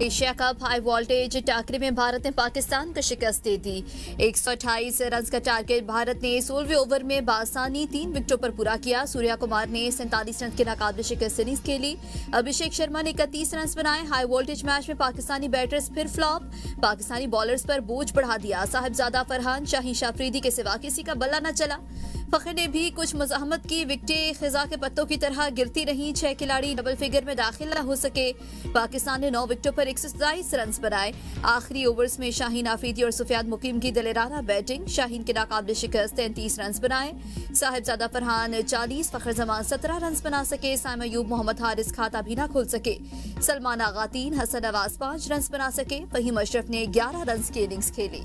Asia cup high voltage Thakare में भारत ने पाकिस्तान को शिकस्त दे दी। 128 रन का टारगेट भारत ने 16वें ओवर में बासानी 3 विकेटों पर पूरा किया। सूर्या कुमार ने 47 रन की नाकाबिल शिकस्त इनिंग्स खेली। अभिषेक शर्मा ने 31 रन बनाए। हाई वोल्टेज मैच में पाकिस्तानी बैटर्स फिर फ्लॉप, पाकिस्तानी बॉलर्स पर बोझ बढ़ा दिया। साहिबजादा फरहान, शाहीन शाह अफरीदी के सिवा किसी का बल्ला न चला। फखर ने भी कुछ मज़ाहमत की। विकेटें खिजा के पत्तों की तरह गिरती रहीं। 6 खिलाड़ी डबल फिगर में दाखिल न हो सके। पाकिस्तान ने 9 विकेटों पर 127 रन बनाए। आखिरी ओवर्स में शाहीन आफरीदी और सुफियान मुकीम की दिलेराना बैटिंग। शाहीन के नाकाबिल शिकस्त 33 रन बनाए। साहिबजादा फरहान 40, फखर जमान 17 रन बना सके। साइम अयूब, मोहम्मद हारिस खाता भी न खोल सके। सलमान आगा 3, हसन नवाज 5 रन बना सके। फहीम अशरफ ने 11 रन की इनिंग्स खेली।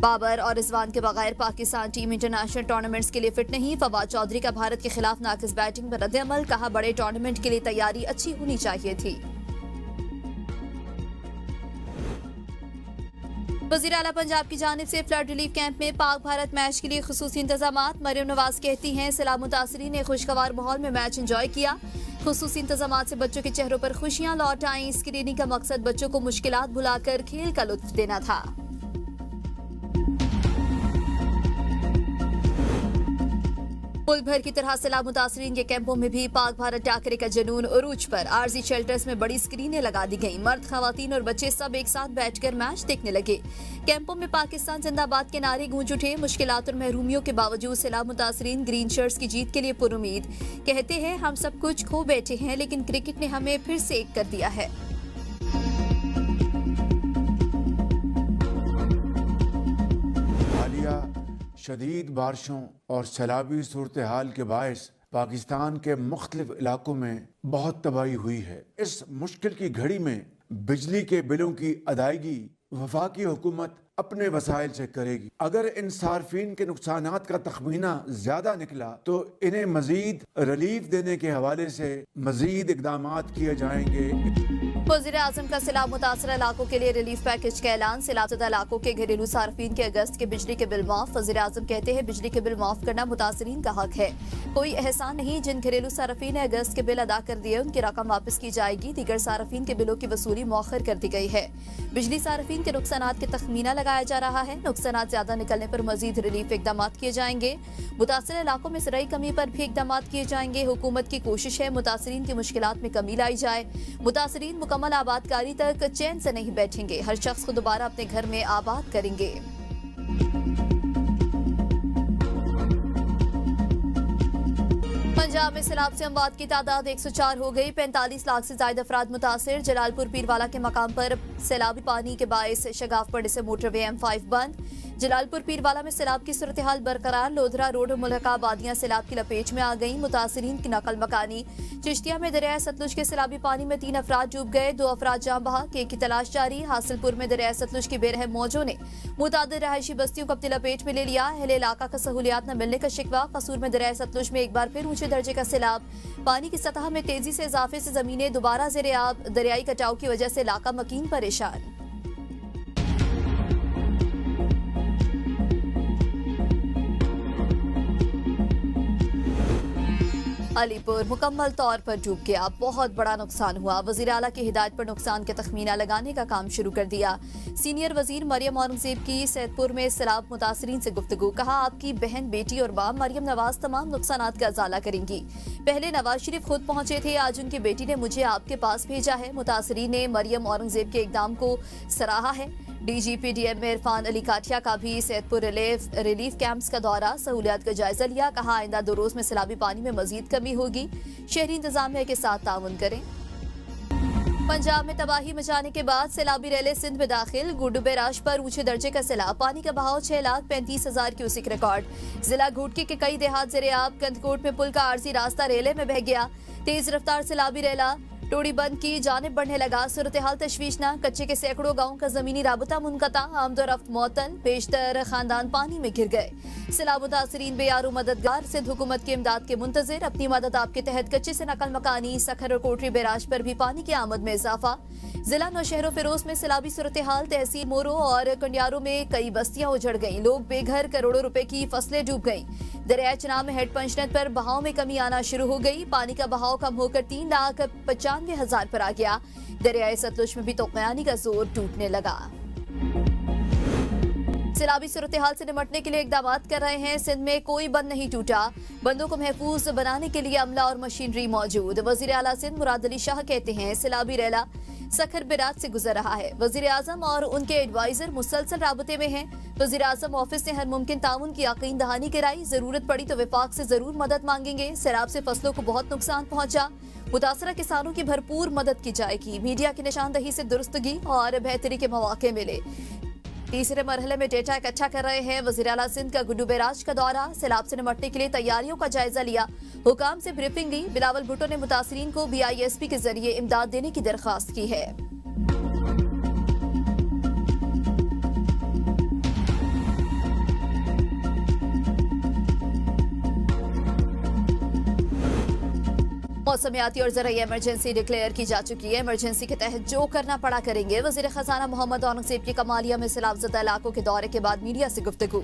बाबर और रिजवान के बगैर पाकिस्तान टीम इंटरनेशनल टूर्नामेंट्स के लिए फिट नहीं। फवाद चौधरी का भारत के खिलाफ नाकिस बैटिंग पर रद्द-ए-अमल। कहा, बड़े टूर्नामेंट के लिए तैयारी अच्छी होनी चाहिए थी। वज़ीर आला पंजाब की जानिब से फ्लड रिलीफ कैंप में पाक भारत मैच के लिए खुसूसी इंतजामात। मरियम नवाज कहती हैं, सैलाब मुतासरीन ने खुशगवार माहौल में मैच एंजॉय किया। खुसूसी इंतजामात से बच्चों के चेहरों पर खुशियां लौट आईं। स्क्रीनिंग का मकसद बच्चों को मुश्किलात भुलाकर खेल का लुत्फ देना था। मुल्क भर की तरह सैलाब मुतासरीन के कैंपों में भी पाक भारत टाकरे का जुनून उरूज पर। आरजी शेल्टर्स में बड़ी स्क्रीनें लगा दी गईं। मर्द, खवातीन और बच्चे सब एक साथ बैठकर मैच देखने लगे। कैंपों में पाकिस्तान जिंदाबाद के नारे गूंज उठे। मुश्किलात और महरूमियों के बावजूद सैलाब मुतासरीन ग्रीन शर्ट्स की जीत के लिए पुरुमीद। कहते हैं, हम सब कुछ खो बैठे हैं, लेकिन क्रिकेट ने हमें फिर से एक कर दिया है। शदीद बारिशों और सैलाबी सूरत हाल के बायस पाकिस्तान के मुख्तलिफ इलाकों में बहुत तबाही हुई है। इस मुश्किल की घड़ी में बिजली के बिलों की अदायगी वफाकी हुकूमत अपने वसाइल से करेगी। अगर इन सार्फिन के नुकसानात का तखमीना ज्यादा निकला तो इन्हें मजीद रिलीफ देने के हवाले से मजीद इकदामात किए जाएंगे। वज़ीर आज़म का सैलाब मुतासर इलाकों के लिए रिलीफ पैकेज का ऐलान। सैलाबज़दा इलाकों के घरेलू सार्फिन के अगस्त के बिजली के बिल माफ। वज़ीर आज़म कहते हैं, बिजली के बिल माफ करना मुतासरीन का हक है, कोई एहसान नहीं। जिन घरेलू सार्फिन ने अगस्त के बिल अदा कर दिए, उनकी रकम वापस की जाएगी। दीगर सार्फिन के बिलों की वसूली मौखर कर दी गई है। बिजली सार्फिन के नुकसानात के तखमीना लगाया जा रहा है। नुकसानात ज्यादा निकलने पर मजीद रिलीफ इकदामात किए जाएंगे। मुतासर इलाकों में ज़राई कमी पर भी इकदामात किए जाएंगे। हुकूमत की कोशिश है मुतासरीन की मुश्किलात में कमी लाई जाए। मुतासरीन मुकम्मल आबादकारी तक चैन से नहीं बैठेंगे। हर शख्स को दोबारा अपने घर में आबाद करेंगे। पंजाब में सैलाब से अमवात की तादाद 104 हो गई। 45 लाख से ज्यादा अफराद मुतासिर। जलालपुर पीरवाला के मकाम पर सैलाबी पानी के बायस शगाफ पड़ने से मोटरवे M5 बंद। जलालपुर पीरवाला में सैलाब की सूरत हाल बरकरार। लोधरा रोड और मुल्का आबादियां सैलाब की लपेट में आ गई। मुतासिरीन की नकल मकानी। चिश्तिया में दरिया सतलुज के सैलाबी पानी में 3 अफराद डूब गए, 2 अफराद जाम बहक। एक की तलाश जारी। हासिलपुर में दरिया सतलुज की बेरहम मौजों ने मुतादिर रहायशी बस्तियों को अपनी लपेट में ले लिया। अहले इलाका का सहूलियात न मिलने का शिकवा। कसूर में दरिया सतलुज में एक बार फिर ऊंचे दर्जे का सैलाब। पानी की सतह में तेजी से इजाफे से जमीनें दोबारा ज़ेरे आब। दरियाई कटाव की वजह से इलाका मकीन परेशान। अलीपुर मुकम्मल तौर पर डूब गया, बहुत बड़ा नुकसान हुआ। वज़ीर आला की हिदायत पर नुकसान का तखमीना लगाने का काम शुरू कर दिया। सीनियर वजीर मरियम औरंगजेब की सैदपुर में सैलाब मुतासरीन से गुफ्तगू। कहा, आपकी बहन, बेटी और मां मरियम नवाज तमाम नुकसानात का अजाला करेंगी। पहले नवाज शरीफ खुद पहुंचे थे, आज उनकी बेटी ने मुझे आपके पास भेजा है। मुतासरीन ने मरियम औरंगजेब के इकदाम को सराहा है। DGP DM इरफान अली काठिया का भी सैदपुर रिलीफ कैंप्स का दौरा, सहूलियात का जायजा लिया। कहा, आइंदा 2 रोज में सैलाबी पानी में मजीद कमी होगी, शहरी इंतजामिया के साथ ताउन करें। पंजाब में तबाही मचाने के बाद सैलाबी रैले सिंध में दाखिल। गुड्डू बैराज पर ऊंचे दर्जे का सैलाब। पानी का बहाव 6,35,000 क्यूसिक रिकॉर्ड। जिला घूटकी के कई देहात ज़ेरे आब। कंदकोट में पुल का आरजी रास्ता रेले में बह गया। तेज रफ्तार सैलाबी रैला टोड़ी बंद की जानिब बढ़ने लगा। सूरत हाल तशवीशनाक। कच्चे के सैकड़ों गाँव का जमीनी राबता मुनक़ता। आमदोरफ्त मअतल। बेशतर खानदान पानी में घिर गए। सैलाब मुतासरीन बेयारू मददगार। सिंध हुकूमत की इमदाद के मुंतजिर। अपनी मदद आपके तहत कच्चे से नकल मकानी। सखर और कोटरी बैराज पर भी पानी की आमद में इजाफा। जिला नौशहरों फिरोज में सैलाबी सूरत हाल। तहसील मोरो और कंडियारों में कई बस्तियां उजड़ गईं। लोग बेघर, करोड़ों रुपए की फसलें डूब गईं। दरिया चनाब में हेड पंचनेत पर बहाव में कमी आना शुरू हो गई। पानी का बहाव कम होकर 3,95,000 पर आ गया। दरियाए सतलुज में भी तोक़यानी का जोर टूटने लगा। सैलाबी सूरत हाल से निपटने के लिए इकदाम कर रहे हैं। सिंध में कोई बंद नहीं टूटा। बंदों को महफूज बनाने के लिए अमला और मशीनरी मौजूद। वजीर आला सिंध मुराद अली शाह कहते हैं सैलाबी रैला सखर बिरात से गुजर रहा है। वजीर आजम और उनके एडवाइजर मुसलसल राबते में हैं। वजीर आजम ऑफिस ने हर मुमकिन ताउन की यकीन दहानी कराई। जरूरत पड़ी तो विफाक से जरूर मदद मांगेंगे। सैलाब से फसलों को बहुत नुकसान पहुंचा। मुतासरा किसानों की भरपूर मदद की जाएगी। मीडिया की निशानदही से दुरुस्तगी और बेहतरी के मौके मिले। तीसरे मरहले में डेटा इकट्ठा कर रहे हैं। वज़ीर आला सिंध का गुड्डू बैराज का दौरा। सैलाब से निपटने के लिए तैयारियों का जायजा लिया। हुकाम से ब्रीफिंग ली। बिलावल भुट्टो ने मुतासरीन को BISP के जरिए इमदाद देने की दरख्वास्त की है। मौसमियाती और ज़राई इमरजेंसी डिक्लेयर की जा चुकी है। इमरजेंसी के तहत जो करना पड़ा करेंगे। वज़ीर खजाना मोहम्मद औरंगज़ेब की कमालिया में सैलाबज़दा इलाकों के दौरे के बाद मीडिया से गुफ्तगू।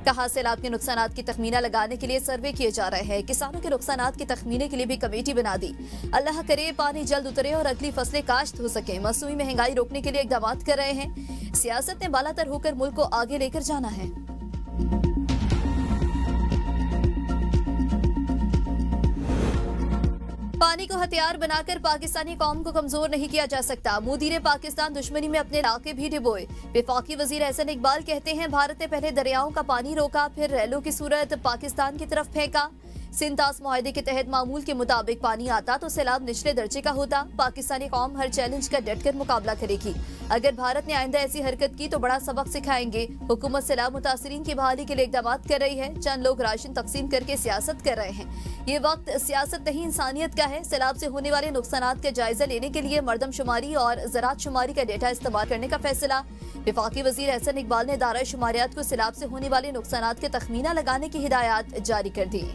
कहा सैलाब के नुकसानात की तखमीना लगाने के लिए सर्वे किए जा रहे हैं। किसानों के नुकसानात की तखमीने के लिए भी कमेटी बना दी। अल्लाह करे पानी जल्द उतरे और अगली फसलें काश्त हो सके। मसूई महंगाई रोकने के लिए इकदाम कर रहे हैं। सियासत ने बालातर होकर मुल्क को आगे लेकर जाना है। पानी को हथियार बनाकर पाकिस्तानी कौम को कमजोर नहीं किया जा सकता। मोदी ने पाकिस्तान दुश्मनी में अपने इलाके भी डुबोए। वफाकी वजीर एहसन इकबाल कहते हैं भारत ने पहले दरियाओं का पानी रोका, फिर रैलों की सूरत पाकिस्तान की तरफ फेंका। सिंतास मुआहदे के तहत मामूल के मुताबिक पानी आता तो सैलाब निचले दर्जे का होता। पाकिस्तानी कौम हर चैलेंज का डटकर मुकाबला करेगी। अगर भारत ने आइंदा ऐसी हरकत की तो बड़ा सबक सिखाएंगे। हुकूमत सैलाब मुतासरीन की बहाली के लिए इकदाम कर रही है। चंद लोग राशन तकसीम करके सियासत कर रहे हैं। ये वक्त सियासत नहीं इंसानियत का है। सैलाब से होने वाले नुकसानात का जायजा लेने के लिए मरदमशुमारी और ज़राअत शुमारी का डेटा इस्तेमाल करने का फैसला। वफाकी वजीर एहसन इकबाल ने दायरा शुमारियात को सैलाब से होने वाले नुकसानात के तखमीना लगाने की हिदायत जारी कर दी।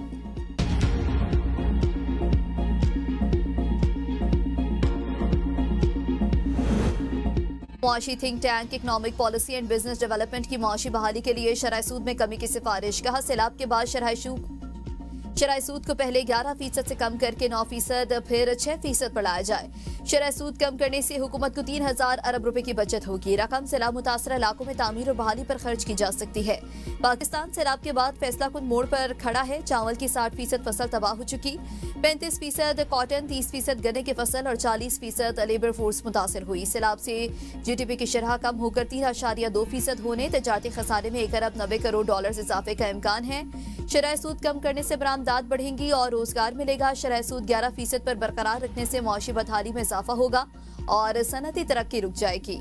मुआशी think tank economic policy and business development की मुआशी बहाली के लिए शरह सूद में कमी की सिफारिश। कहा सैलाब के बाद शरह सूद को पहले 11% से कम करके 9%, फिर 6% पर लाया जाए। शरह सूद कम करने से हुकूमत को 3,000 अरब रुपए की बचत होगी। रकम सैलाब मुतासरा इलाकों में तामीर और बहाली पर खर्च की जा सकती है। पाकिस्तान सैलाब के बाद फैसला कुन मोड़ पर खड़ा है। चावल की 60% फसल तबाह हो चुकी। 35% कॉटन, 30% गन्ने की फसल और 40% लेबर फोर्स मुतासर हुई। सैलाब से GDP की शरह कम होकर 3.2% होने, तजारती खसारे में 1 अरब 90 करोड़ डॉलर से इजाफे का इम्कान है। शरह सूद कम करने से बरामदात बढ़ेंगी और रोजगार मिलेगा। शरह सूद 11% पर बरकरार रखने से मुआशी बदहाली में इजाफा होगा और सनती तरक्की रुक जाएगी।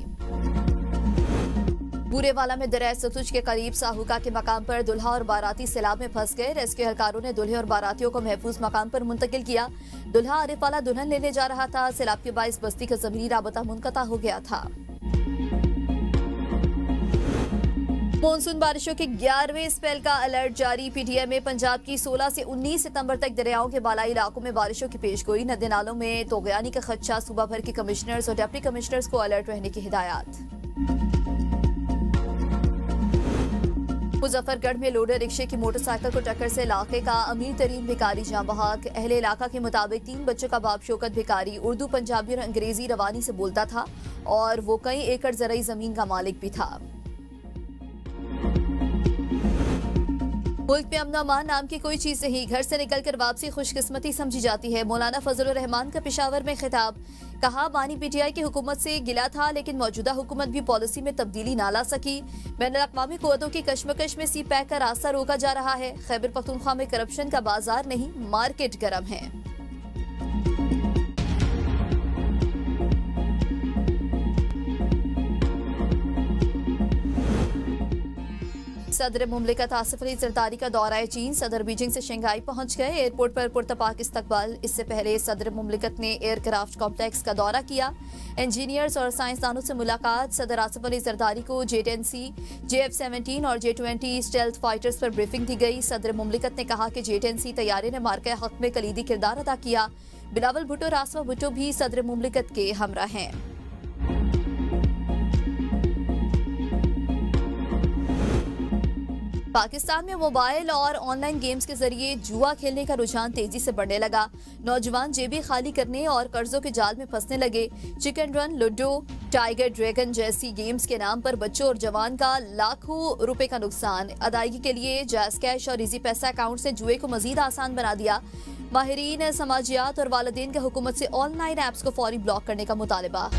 बूरेवाला में दरिया सतलुज के करीब साहुका के मकाम पर दुल्हा और बाराती सैलाब में फंस गए। रेस्क्यू एहलकारों ने दुल्हे और बारातियों को महफूज मकाम पर मुंतकिल किया। दुल्हा आरिफ वाला दुल्हन लेने जा रहा था। सैलाब के बाइस बस्ती का जमीनी राबता मुनक़ता हो गया था। मॉनसून बारिशों के 11वें स्पेल का अलर्ट जारी। PTM में पंजाब की 16 से 19 सितंबर तक दरियाओं के बालाई इलाकों में बारिशों की पेशगोई। नदी नालों में तोगयानी का खदशा। सूबा भर के कमिश्नर्स और डिप्टी कमिश्नर्स को अलर्ट रहने की हिदायत। मुजफ्फरगढ़ में लोडर रिक्शे की मोटरसाइकिल को टक्कर से इलाके का अमीर तरीन भिखारी जाँ बहक। अहले इलाका के मुताबिक 3 बच्चों का बाप शौकत भिखारी उर्दू, पंजाबी और अंग्रेजी रवानी से बोलता था और वो कई एकड़ ज़रई जमीन का मालिक भी था। मुल्क में अमन अमान नाम की कोई चीज नहीं। घर से निकलकर वापसी खुशकिस्मती समझी जाती है। मौलाना फजलुर रहमान का पेशावर में खिताब। कहा बानी PTI की हुकूमत से गिला था लेकिन मौजूदा हुकूमत भी पॉलिसी में तब्दीली ना ला सकी। बैनुल-अक़वामी क़ुव्वतों की कशमकश में CPAC का रास्ता रोका जा रहा है। खैबर पख्तूनख्वा में करप्शन का बाजार नहीं, मार्केट गर्म है। सदर मुमलिकत आसिफ अली जरदारी का दौरा है चीन। सदर बीजिंग से शंघाई पहुंच गए। एयरपोर्ट पर पुरतपाक इस्तकबाल। इससे पहले सदर मुमलिकत ने एयरक्राफ्ट कॉम्प्लेक्स का दौरा किया। इंजीनियर्स और साइंसदानों से मुलाकात। सदर आसिफ अली जरदारी को J-10C, JF-17 और J-20 स्टेल्थ फाइटर्स पर ब्रीफिंग दी गई। सदर मुमलिकत ने कहा कि J-10C तैयारी ने मार्का हक में कलीदी किरदार अदा किया। बिलावल भुट्टो, रासवा भुट्टो भी सदर मुमलिकत के हमरा हैं। पाकिस्तान में मोबाइल और ऑनलाइन गेम्स के जरिए जुआ खेलने का रुझान तेजी से बढ़ने लगा। नौजवान जेबें खाली करने और कर्जों के जाल में फंसने लगे। Chicken run, ludo, tiger dragon जैसी गेम्स के नाम पर बच्चों और जवान का लाखों रुपए का नुकसान। अदायगी के लिए जैज़ कैश और इजी पैसा अकाउंट ने जुए को मजीद आसान बना दिया। माहिरीन समाजियात और वालिदैन का हुकूमत से ऑनलाइन ऐप्स को फौरी ब्लॉक करने का मुतालबा।